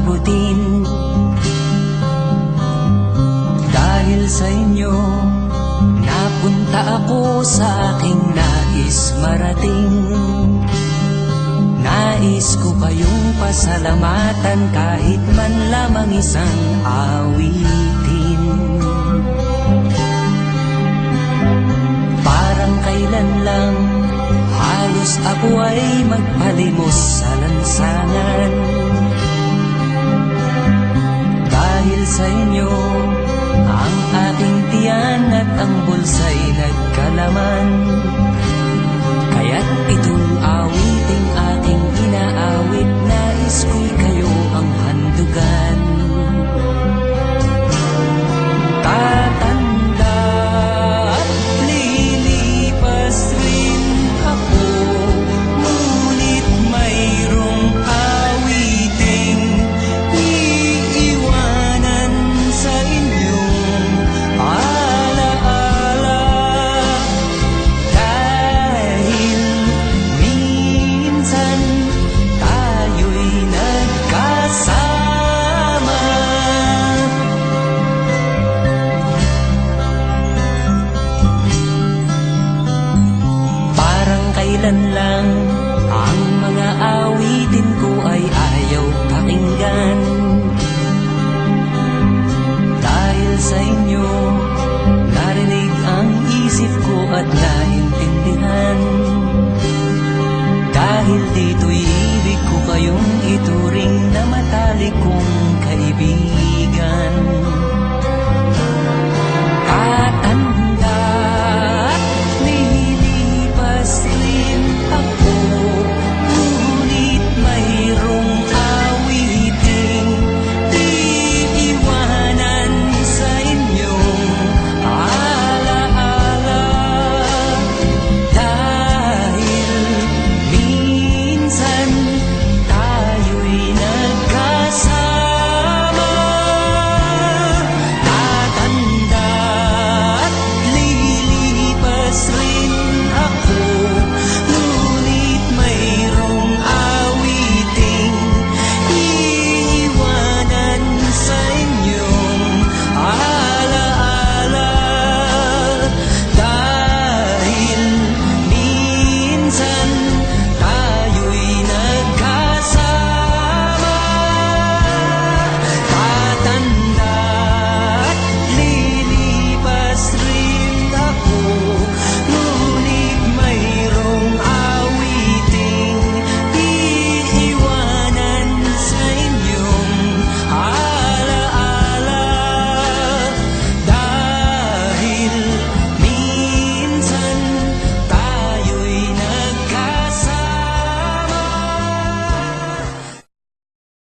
aabutin. Dahil sa inyo, napunta ako sa aking nais marating. Nais ko kayong pasalamatan kahit man lamang isang awitin. Parang kailan lang halos ako ay magpalimos sa lansangan. Dahil sa inyo, ang aking tiyan at ang bulsa'y nagkalaman. Kaya't itong awiting aking inaawit, nais ko'y kayo ang handugan. Tatanda at lilipas rin ako, ngunit mayroong awiting iiwanan sa inyong alaala. Dahil minsan tayo'y nagkasama. Parang kailan lang ang mga awitin ko ay ayaw pakinggan. Dahil sa inyo, narinig ang isip ko at naintindihan. Dahil dito'y ibig ko kayong ituring na matalik kong kaibigan.